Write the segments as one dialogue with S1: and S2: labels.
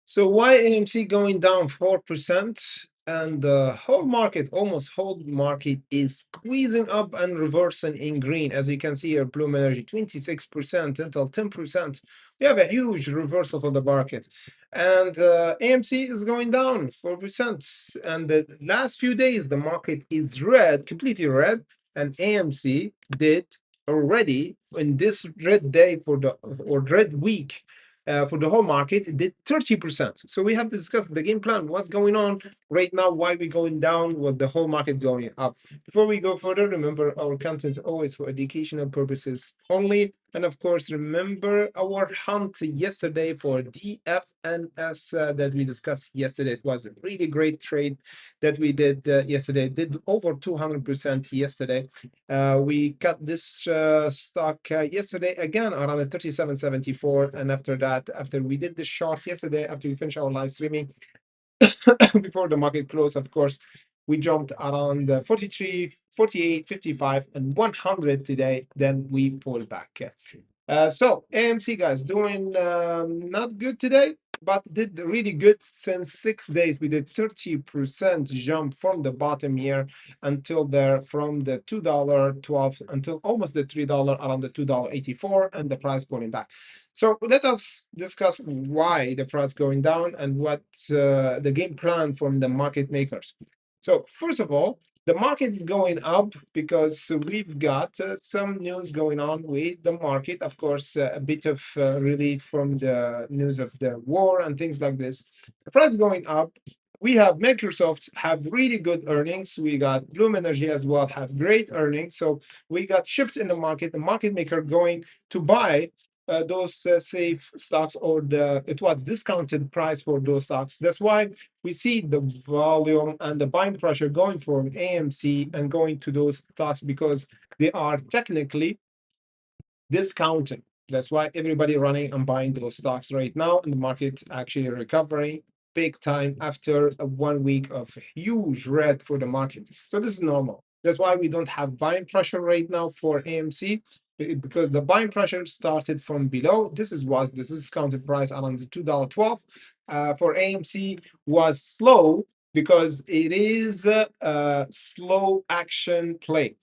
S1: So why AMC going down 4% and the whole market, almost whole market is squeezing up and reversing in green. As you can see here, Bloom Energy 26% until 10%. We have a huge reversal for the market. And AMC is going down 4%. And the last few days, the market is red, completely red. And AMC did already in this red day for the or red week for the whole market, it did 30%. So we have to discuss the game plan, what's going on right now, why we going down, what the whole market going up. Before we go further, remember our content is always for educational purposes only. And of course, remember our hunt yesterday for DFNS that we discussed yesterday. It was a really great trade that we did yesterday. Did over 200% yesterday. We cut this stock yesterday again around the 37.74, and after that, after we did the short yesterday, after we finished our live streaming before the market closed, of course, we jumped around 43, 48, 55, and 100 today. Then we pulled back. So AMC guys doing not good today, but did really good since 6 days. We did 30% jump from the bottom here until there, from the $2.12 until almost the $3 around the $2.84, and the price pulling back. So let us discuss why the price going down and what the game plan from the market makers. So first of all, the market is going up because we've got some news going on with the market. Of course, a bit of relief from the news of the war and things like this. The price going up. We have Microsoft have really good earnings. We got Bloom Energy as well have great earnings. So we got shift in the market. The market maker going to buy those safe stocks, or it was discounted price for those stocks. That's why we see the volume and the buying pressure going from AMC and going to those stocks because they are technically discounted. That's why everybody running and buying those stocks right now, and the market actually recovering big time after 1 week of huge red for the market. So this is normal. That's why we don't have buying pressure right now for AMC, because the buying pressure started from below. This was the discounted price around the $2.12. For AMC was slow because it is a slow action play.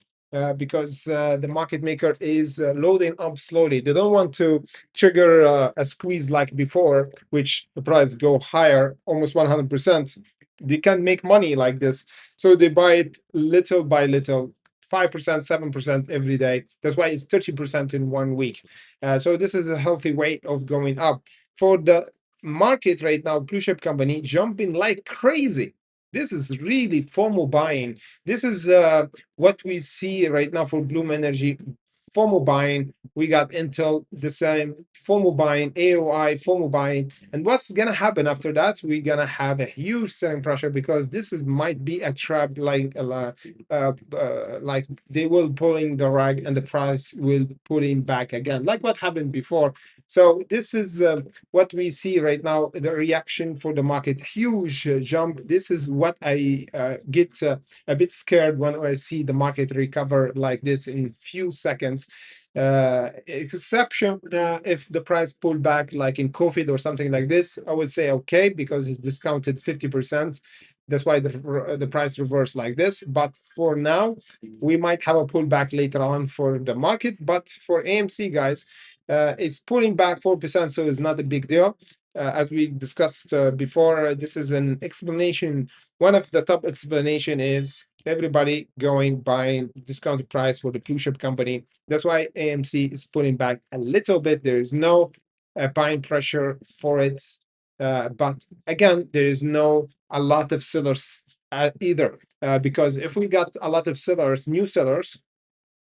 S1: Because the market maker is loading up slowly. They don't want to trigger a squeeze like before, which the price go higher, almost 100%. They can't make money like this. So they buy it little by little, 5%, 7% every day. That's why it's 30% in 1 week. So this is a healthy way of going up. For the market right now, blue chip company jumping like crazy. This is really FOMO buying. This is what we see right now for Bloom Energy. FOMO buying. We got Intel the same. FOMO buying, AOI, FOMO buying. And what's gonna happen after that? We're gonna have a huge selling pressure because this is might be a trap, like they will pulling the rag and the price will pulling back again, like what happened before. So this is what we see right now, the reaction for the market, huge jump. This is what I get a bit scared when I see the market recover like this in few seconds. Exception if the price pull back like in COVID or something like this, I would say okay, because it's discounted 50%. That's why the price reversed like this. But for now, we might have a pullback later on for the market. But for AMC, guys, it's pulling back 4%, so it's not a big deal. As we discussed before, this is an explanation. One of the top explanation is everybody going buying discounted price for the blue chip company. That's why AMC is pulling back a little bit. There is no buying pressure for it. But again, there is no a lot of sellers either. Because if we got a lot of sellers, new sellers,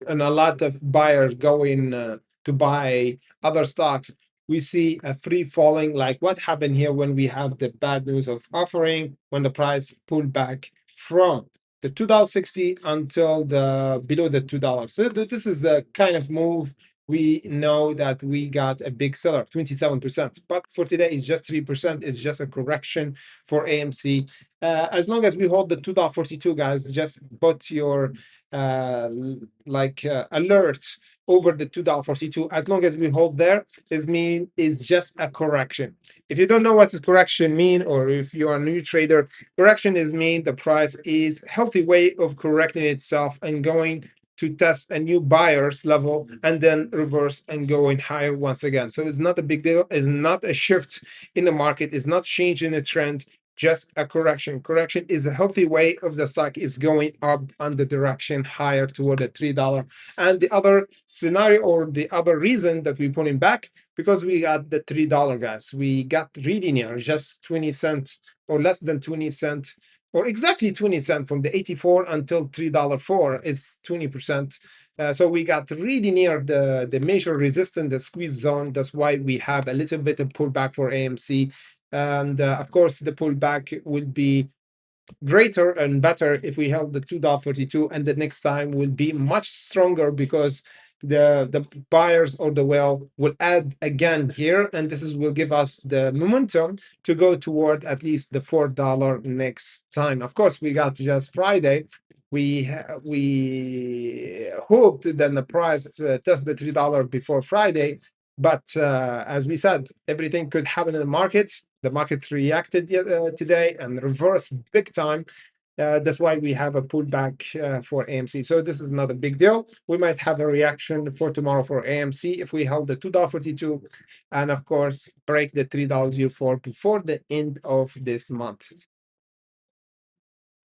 S1: and a lot of buyers going to buy other stocks, we see a free falling, like what happened here when we have the bad news of offering, when the price pulled back from the $2.60 until the below the $2. So this is the kind of move we know that we got a big seller, 27%. But for today, it's just 3%. It's just a correction for AMC. As long as we hold the $2.42, guys, just put your alert over the $2.42. As long as we hold there, is just a correction. If you don't know what a correction mean, or if you are a new trader, correction is mean the price is healthy way of correcting itself and going to test a new buyer's level and then reverse and going higher once again. So it's not a big deal. It's not a shift in the market. It's not changing the trend, just a correction. Correction is a healthy way of the stock is going up on the direction higher toward the $3. And the other scenario, or the other reason that we put him back, because we got the $3, guys. We got really near, just 20 cents or less than 20 cents, or exactly 20 cents from the 84 until $3.04 is 20%. So we got really near the major resistance, the squeeze zone. That's why we have a little bit of pullback for AMC. And of course, the pullback will be greater and better if we held the $2.42, and the next time will be much stronger because the buyers or the whale will add again here, and will give us the momentum to go toward at least the $4 next time. Of course, we got just Friday. We hoped that the price test the $3 before Friday, but as we said, everything could happen in the market. The market reacted today and reversed big time. That's why we have a pullback for AMC. So this is not a big deal. We might have a reaction for tomorrow for AMC if we held the $2.42 and of course break the $3.04 before the end of this month.